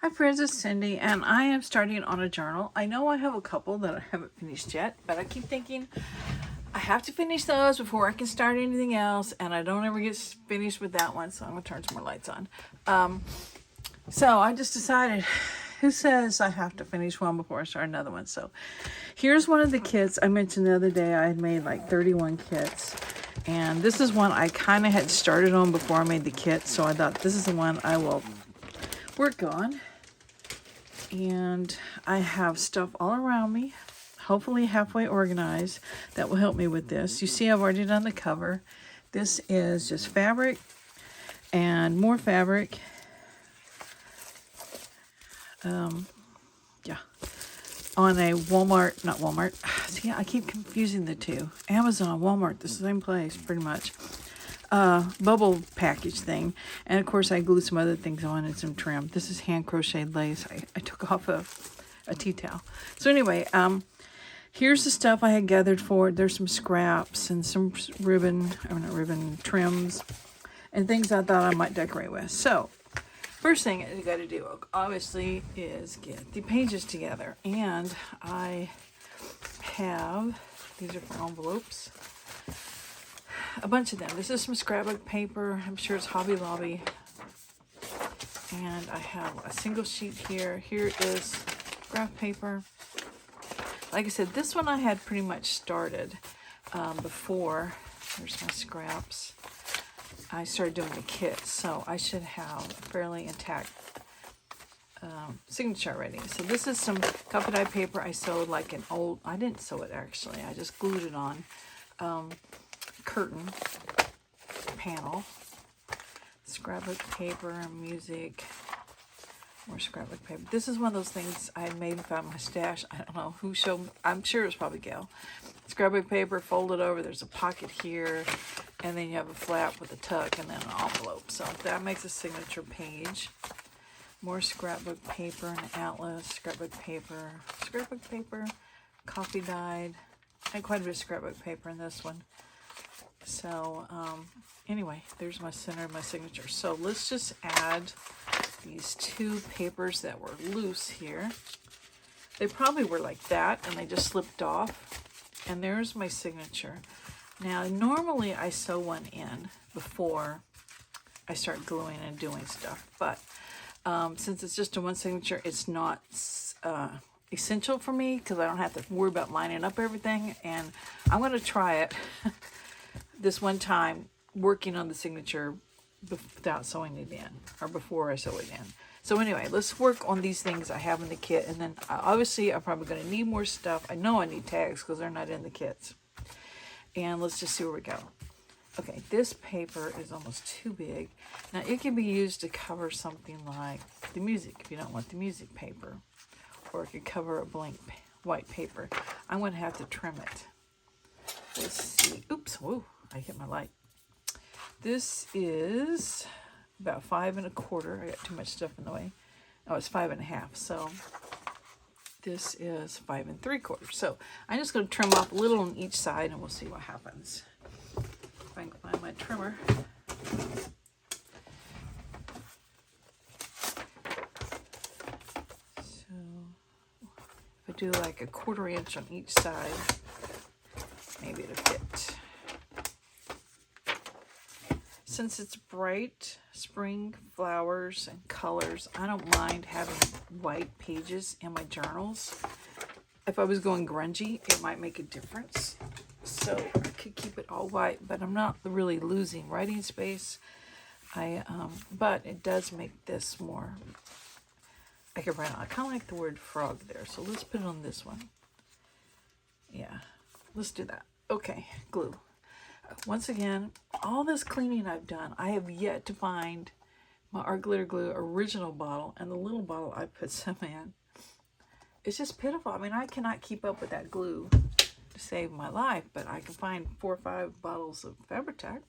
Hi friends, it's Cindy, and I am starting on a journal. I know I have a couple that I haven't finished yet, but I keep thinking I have to finish those before I can start anything else, and I don't ever get finished with that one, so I'm going to turn some more lights on. So I just decided, who says I have to finish one before I start another one? So here's one of the kits. I mentioned the other day I had made like 31 kits, and this is one I kind of had started on before I made the kit, so I thought this is the one I will work on. And I have stuff all around me, hopefully halfway organized, that will help me with this. You see I've already done the cover. This is just fabric and more fabric. Yeah, on a Walmart, not Walmart. See, I keep confusing the two. Amazon, Walmart, the same place pretty much. Bubble package thing, and of course I glued some other things on and some trim. This is hand crocheted lace. I took off a tea towel. So anyway, here's the stuff I had gathered for it. There's some scraps and some ribbon, or not ribbon, trims and things I thought I might decorate with. So first thing you got to do obviously is get the pages together, and I have, these are for envelopes, a bunch of them. This is some scrapbook paper. I'm sure it's Hobby Lobby. And I have a single sheet here. Here is graph paper. Like I said, this one I had pretty much started before. There's my scraps. I started doing the kit, so I should have a fairly intact signature already. So this is some copy dye paper I sewed like an old, I didn't sew it actually, I just glued it on. Curtain panel, scrapbook paper, music, more scrapbook paper. This is one of those things I made and found in my stash. I don't know who showed me. I'm sure it's probably Gail. Scrapbook paper folded over. There's a pocket here, and then you have a flap with a tuck and then an envelope. So that makes a signature page. More scrapbook paper, an atlas, scrapbook paper, coffee dyed. I had quite a bit of scrapbook paper in this one. So anyway, there's my center of my signature. So let's just add these two papers that were loose here. They probably were like that and they just slipped off. And there's my signature. Now normally I sew one in before I start gluing and doing stuff, but since it's just a one signature, it's not essential for me because I don't have to worry about lining up everything. And I'm going to try it this one time, working on the signature without sewing it in, or before I sew it in. So anyway, let's work on these things I have in the kit, and then obviously I'm probably going to need more stuff. I know I need tags because they're not in the kits. And let's just see where we go. Okay, this paper is almost too big. Now it can be used to cover something like the music if you don't want the music paper, or it could cover a blank white paper. I'm going to have to trim it. Let's see. Oops, whoa, I hit my light. This is about 5 1/4. I got too much stuff in the way. Oh, it's 5 1/2. So this is 5 3/4. So I'm just going to trim off a little on each side, and we'll see what happens. If I can find my trimmer. So if I do like a 1/4 inch on each side, maybe it'll fit. Since it's bright spring flowers and colors, I don't mind having white pages in my journals. If I was going grungy, it might make a difference. So I could keep it all white, but I'm not really losing writing space. But it does make this more, I could write on. I kind of like the word frog there, so let's put it on this one. Yeah, let's do that. Okay, glue. Once again, all this cleaning I've done, I have yet to find my Art Glitter Glue original bottle and the little bottle I put some in. It's just pitiful. I mean, I cannot keep up with that glue to save my life, but I can find 4 or 5 bottles of Fabri-Tac.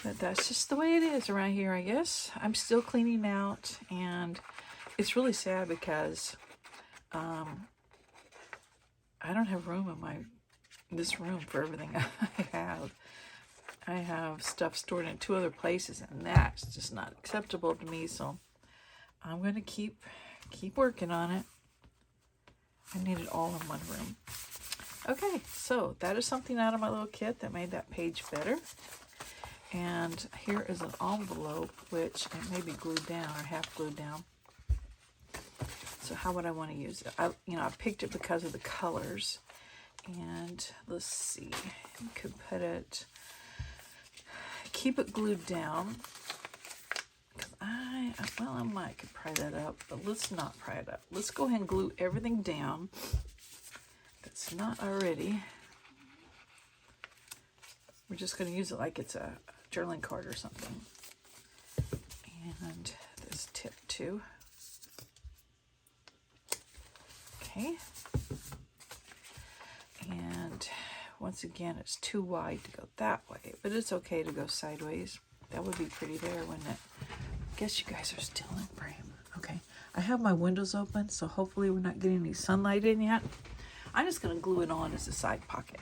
But that's just the way it is around here, I guess. I'm still cleaning out, and it's really sad because I don't have room in this room for everything I have. I have stuff stored in 2 other places, and that's just not acceptable to me. So I'm going to keep working on it. I need it all in one room. Okay, so that is something out of my little kit that made that page better. And here is an envelope, which it may be glued down or half glued down. So how would I want to use it? I picked it because of the colors. And let's see, you could put it, keep it glued down. Well, I might could pry that up, but let's not pry it up. Let's go ahead and glue everything down that's not already. We're just going to use it like it's a journaling card or something. And this tip too. Okay. And once again, it's too wide to go that way, but it's okay to go sideways. That would be pretty there, wouldn't it? I guess you guys are still in frame. Okay, I have my windows open, so hopefully we're not getting any sunlight in yet. I'm just going to glue it on as a side pocket.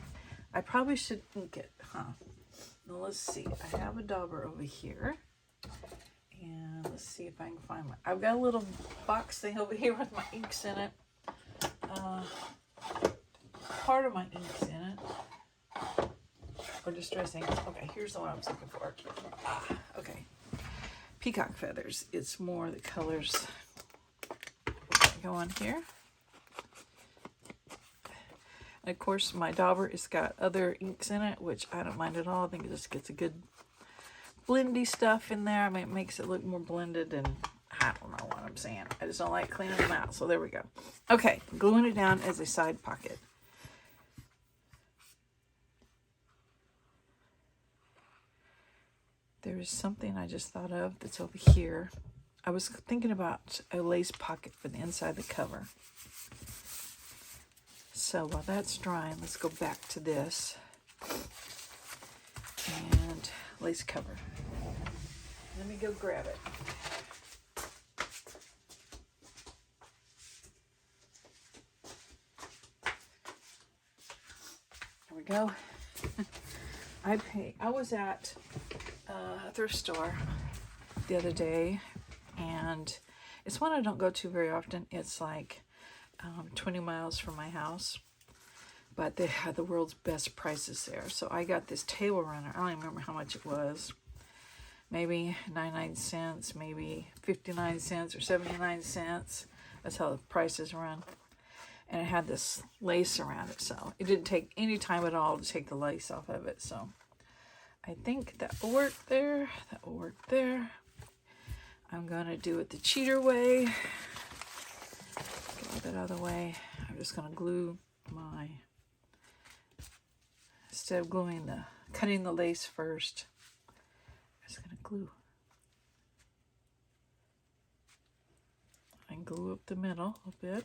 I probably should ink it, huh? Now let's see. I have a dauber over here. And let's see if I can find my... I've got a little box thing over here with my inks in it. Part of my ink's in it. Or distress ink. Okay, here's the one I was looking for. Okay. Peacock feathers. It's more the colors that go on here. And of course, my dauber has got other inks in it, which I don't mind at all. I think it just gets a good blendy stuff in there. I mean, it makes it look more blended, and I don't know what I'm saying. I just don't like cleaning them out. So there we go. Okay, gluing it down as a side pocket. There is something I just thought of that's over here. I was thinking about a lace pocket for the inside of the cover. So while that's drying, let's go back to this. And lace cover. Let me go grab it. There we go. I was at a thrift store the other day, and it's one I don't go to very often. It's like 20 miles from my house, but they had the world's best prices there. So I got this table runner. I don't even remember how much it was. Maybe 99 cents, maybe 59 cents or 79 cents. That's how the prices run. And it had this lace around it, so it didn't take any time at all to take the lace off of it. So I think that will work there. That will work there. I'm going to do it the cheater way. Get all that out of the way. I'm just going to glue my, instead of cutting the lace first, I'm just going to glue. And glue up the middle a bit.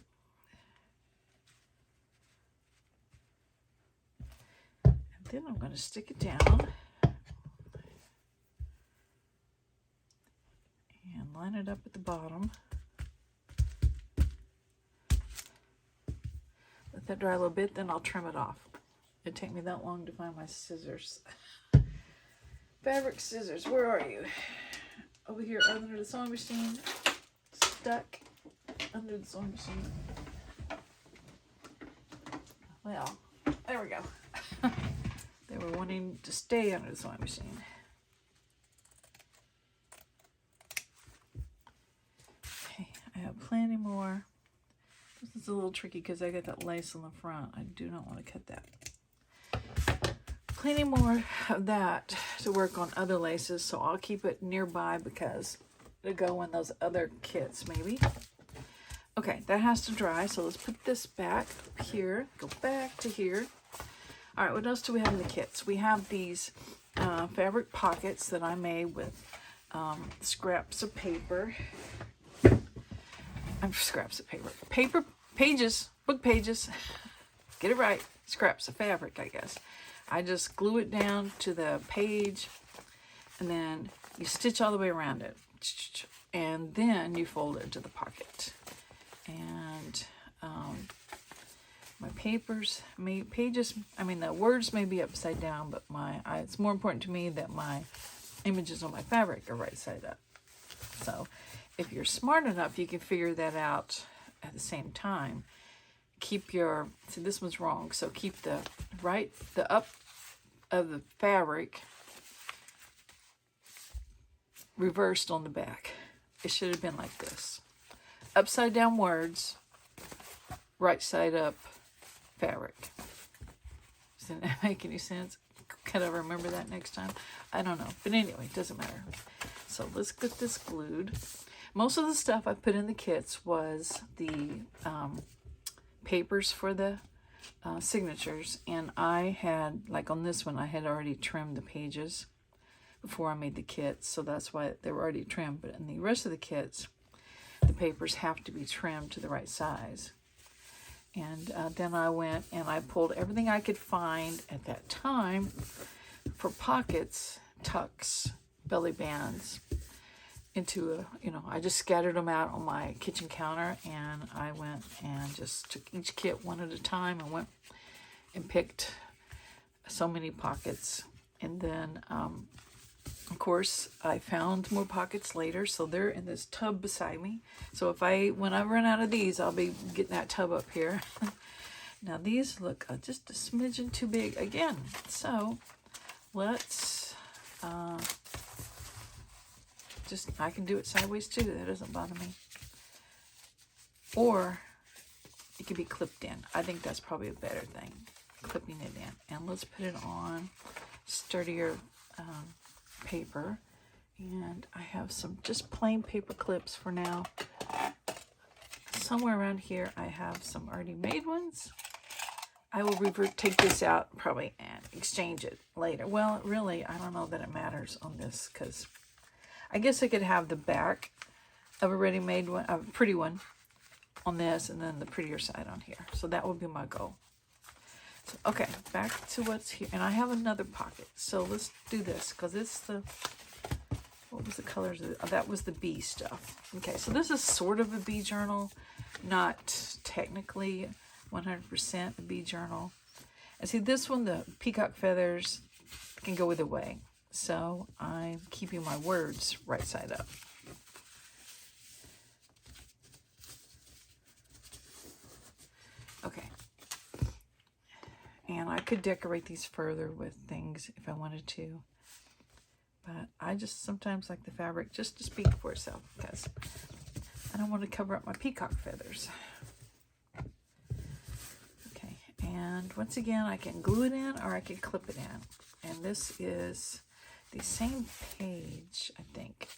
And then I'm going to stick it down. And line it up at the bottom. Let that dry a little bit, then I'll trim it off. It'd take me that long to find my scissors. Fabric scissors, where are you? Over here under the sewing machine. Stuck under the sewing machine. Well, there we go. They were wanting to stay under the sewing machine. Okay, I have plenty more. This is a little tricky because I got that lace on the front. I do not want to cut that. Plenty more of that to work on other laces, so I'll keep it nearby because it'll go in those other kits maybe. Okay, that has to dry, so let's put this back here, go back to here. All right, what else do we have in the kits? We have these fabric pockets that I made with scraps of paper. Scraps of paper. Paper pages, book pages. Get it right. Scraps of fabric, I guess. I just glue it down to the page, and then you stitch all the way around it. And then you fold it into the pocket. And my the words may be upside down, but it's more important to me that my images on my fabric are right side up. So if you're smart enough, you can figure that out at the same time. Keep your, see this one's wrong, so keep the up of the fabric reversed on the back. It should have been like this. Upside down words, right side up fabric. Doesn't that make any sense? Can I remember that next time? I don't know. But anyway, it doesn't matter. So let's get this glued. Most of the stuff I put in the kits was the papers for the signatures. And I had, like on this one, I had already trimmed the pages before I made the kits. So that's why they were already trimmed. But in the rest of the kits, the papers have to be trimmed to the right size. And then I went and I pulled everything I could find at that time for pockets, tucks, belly bands into a, I just scattered them out on my kitchen counter, and I went and just took each kit one at a time and went and picked so many pockets. And then, of course, I found more pockets later, so they're in this tub beside me. So when I run out of these, I'll be getting that tub up here. Now these look just a smidgen too big again. So let's I can do it sideways too. That doesn't bother me. Or it could be clipped in. I think that's probably a better thing, clipping it in. And let's put it on sturdier paper, and I have some just plain paper clips for now. Somewhere around here I have some already made ones. I will take this out probably and exchange it later. Well, really, I don't know that it matters on this, because I guess I could have the back of a ready-made one, a pretty one on this, and then the prettier side on here. So that would be my goal. So, okay, back to what's here. And I have another pocket. So let's do this, because it's the, what was the colors of it? Oh, that was the bee stuff. Okay, so this is sort of a bee journal, not technically 100% a bee journal. And see, this one, the peacock feathers can go either way. So I'm keeping my words right side up. Okay. And I could decorate these further with things if I wanted to. But I just sometimes like the fabric just to speak for itself, because I don't want to cover up my peacock feathers. Okay, and once again, I can glue it in or I can clip it in. And this is the same page, I think.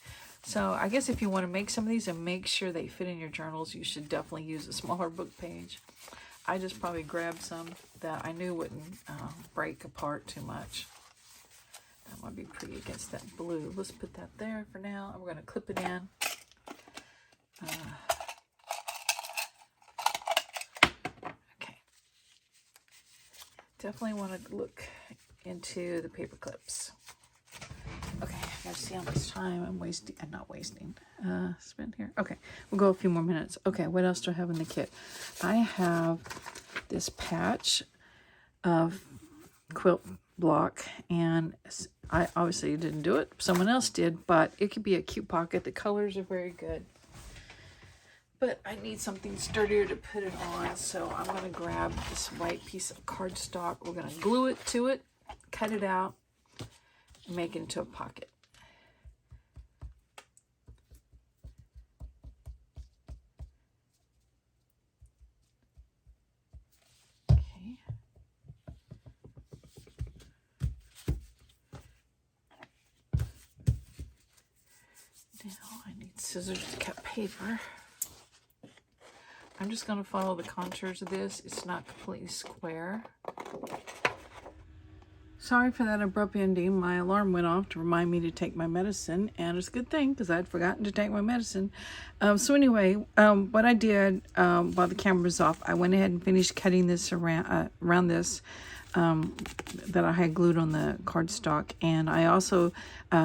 So I guess if you want to make some of these and make sure they fit in your journals, you should definitely use a smaller book page. I just probably grabbed some that I knew wouldn't break apart too much. That might be pretty against that blue. Let's put that there for now. I'm going to clip it in. Okay. Definitely want to look into the paper clips. Okay, I gotta see how much time I'm wasting. I'm not wasting. Spend here. Okay, we'll go a few more minutes. Okay, what else do I have in the kit? I have this patch of quilt block, and I obviously didn't do it. Someone else did, but it could be a cute pocket. The colors are very good. But I need something sturdier to put it on, so I'm going to grab this white piece of cardstock. We're going to glue it to it, cut it out, and make it into a pocket. Okay. Now I need scissors to cut paper. I'm just going to follow the contours of this. It's not completely square. Sorry for that abrupt ending. My alarm went off to remind me to take my medicine, and it's a good thing because I'd forgotten to take my medicine. So anyway, what I did while the camera was off, I went ahead and finished cutting this around this that I had glued on the cardstock, and I also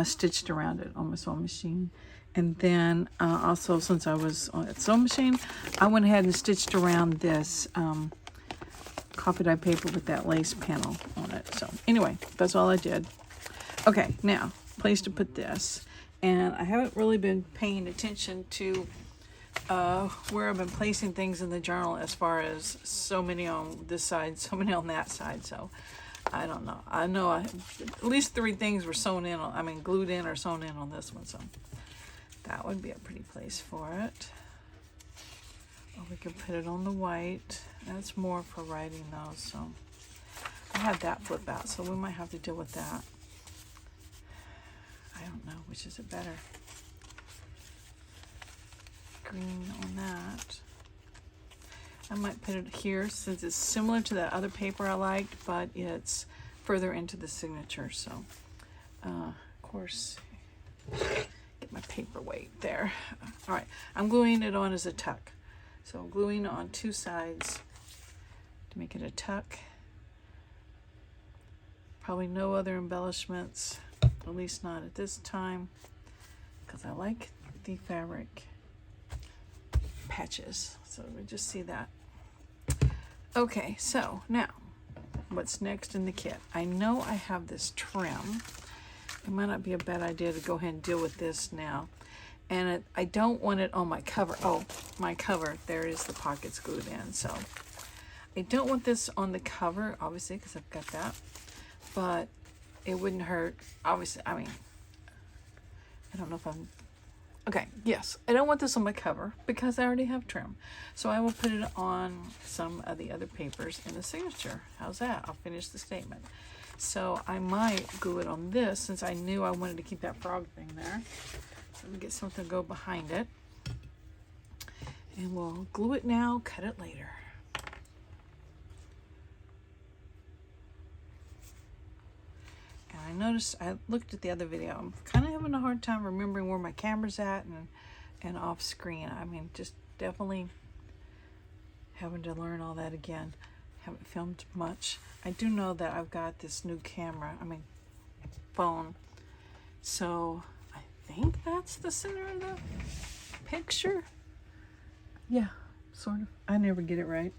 stitched around it on my sewing machine. And then also, since I was on the sewing machine, I went ahead and stitched around this coffee dye paper with that lace panel on it. So anyway, that's all I did. Okay, now, place to put this. And I haven't really been paying attention to where I've been placing things in the journal, as far as so many on this side, so many on that side. So I don't know. I know at least 3 things were sewn in on, I mean glued in or sewn in on this one. So that would be a pretty place for it. Or we could put it on the white. That's more for writing though, so I had that flip out, so we might have to deal with that. I don't know, which is it better? Green on that. I might put it here since it's similar to that other paper I liked, but it's further into the signature. So, of course, get my paperweight there. All right, I'm gluing it on as a tuck. So I'm gluing on 2 sides to make it a tuck. Probably no other embellishments, at least not at this time, because I like the fabric patches. So we just see that. Okay, so now what's next in the kit? I know I have this trim. It might not be a bad idea to go ahead and deal with this now. And I don't want it on my cover. Oh, my cover, there is the pockets glued in. So I don't want this on the cover, obviously, because I've got that. But it wouldn't hurt, obviously. I mean, I don't know if I'm... Okay, yes, I don't want this on my cover because I already have trim. So I will put it on some of the other papers in the signature. How's that? I'll finish the statement. So I might glue it on this since I knew I wanted to keep that frog thing there. So let me get something to go behind it. And we'll glue it now, cut it later. And I noticed, I looked at the other video, I'm kind of having a hard time remembering where my camera's at and off screen. I mean, just definitely having to learn all that again. Haven't filmed much. I do know that I've got this new camera, phone. So I think that's the center of the picture. Yeah, sort of. I never get it right,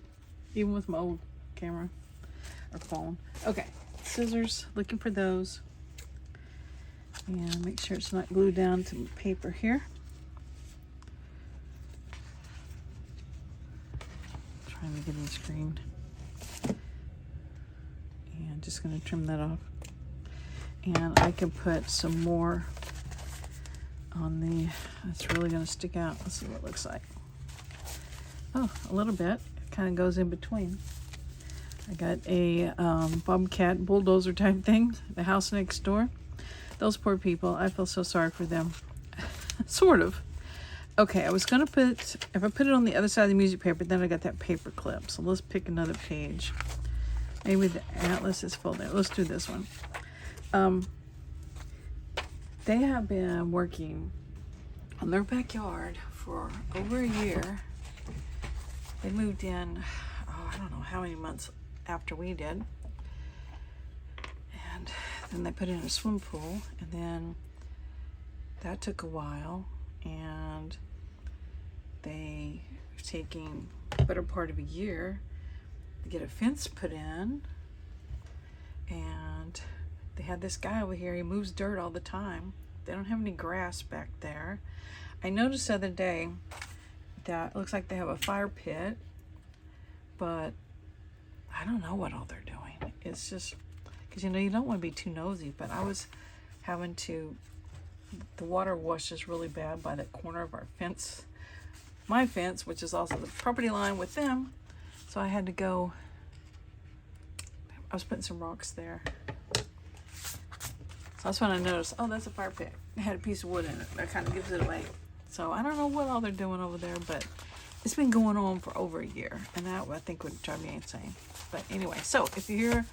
even with my old camera or phone. Okay, scissors, looking for those. And make sure it's not glued down to paper here. Trying to get in the screen. And just going to trim that off. And I can put some more on the, it's really going to stick out. Let's see what it looks like. Oh, a little bit. It kind of goes in between. I got a bobcat bulldozer type thing, the house next door. Those poor people, I feel so sorry for them. Sort of. Okay, I was going to put, if I put it on the other side of the music paper, then I got that paper clip. So let's pick another page. Maybe the atlas is full there. Let's do this one. They have been working on their backyard for over a year. They moved in, I don't know how many months after we did. And then they put in a swim pool, and then that took a while, and they were taking the better part of a year to get a fence put in. And they had this guy over here, he moves dirt all the time. They don't have any grass back there. I noticed the other day that it looks like they have a fire pit, but I don't know what all they're doing. It's just, because you don't want to be too nosy, but I was having to, the water washes really bad by that corner of our fence, my fence, which is also the property line with them. So I had to go, I was putting some rocks there. So that's when I noticed, oh, that's a fire pit. It had a piece of wood in it. That kind of gives it away. So I don't know what all they're doing over there, but it's been going on for over a year. And that, I think, would drive me insane. But anyway, so if you hear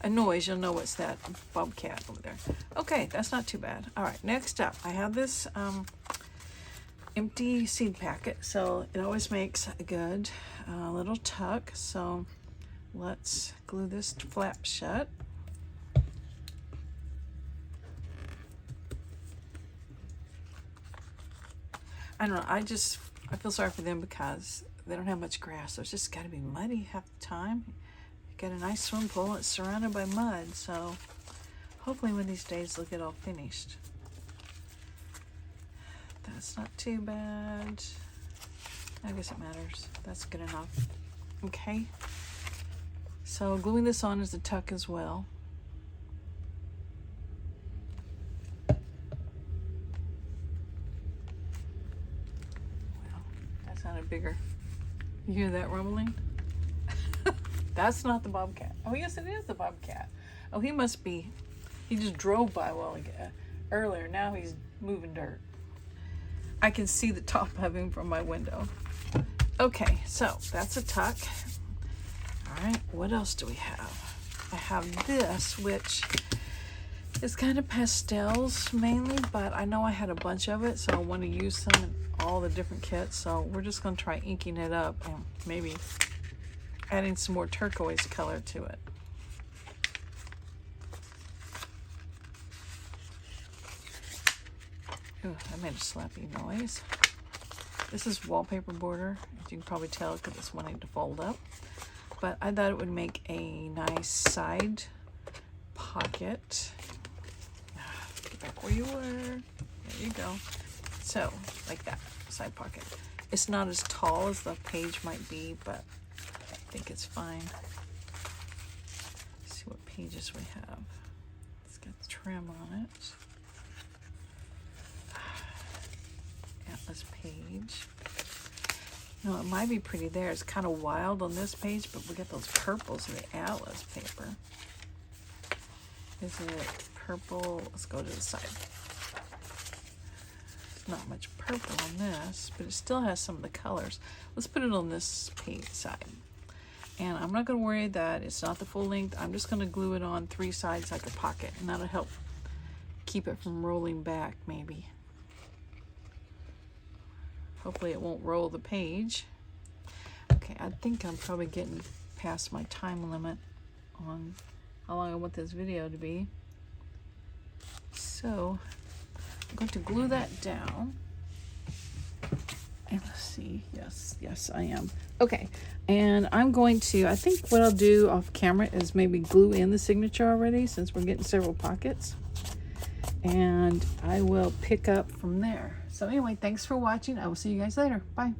a noise, you'll know it's that bobcat over there. Okay, that's not too bad. All right, next up, I have this empty seed packet. So it always makes a good little tuck. So let's glue this flap shut. I don't know, I feel sorry for them because they don't have much grass, so it's just got to be muddy half the time. You got a nice swim pool, it's surrounded by mud, so hopefully one of these days they'll get all finished. That's not too bad. I guess it matters. That's good enough. Okay. So gluing this on is a tuck as well. Well, that sounded bigger. You hear that rumbling? That's not the bobcat. Oh, yes, it is the bobcat. Oh, he must be. He just drove by a while ago, earlier. Now he's moving dirt. I can see the top of him from my window. Okay, so that's a tuck. All right, what else do we have? I have this, which is kind of pastels mainly, but I know I had a bunch of it, so I want to use some in all the different kits. So we're just going to try inking it up and maybe adding some more turquoise color to it. Ooh, I made a slappy noise. This is Wallpaper Border, as you can probably tell because it's wanting to fold up. But I thought it would make a nice side pocket. Get back where you were. There you go. So, like that, side pocket. It's not as tall as the page might be, but I think it's fine. Let's see what pages we have. It's got trim on it. Atlas page. No, it might be pretty there. It's kind of wild on this page, but we got those purples in the Atlas paper. Is it purple? Let's go to the side. There's not much purple on this, but it still has some of the colors. Let's put it on this page side. And I'm not going to worry that it's not the full length. I'm just going to glue it on 3 sides like a pocket, and that'll help keep it from rolling back maybe. Hopefully it won't roll the page. Okay, I think I'm probably getting past my time limit on how long I want this video to be. So I'm going to glue that down. And let's see. Yes, I am. Okay, and I'm going to, I think what I'll do off camera is maybe glue in the signature already since we're getting several pockets. And I will pick up from there. So anyway, thanks for watching. I will see you guys later. Bye.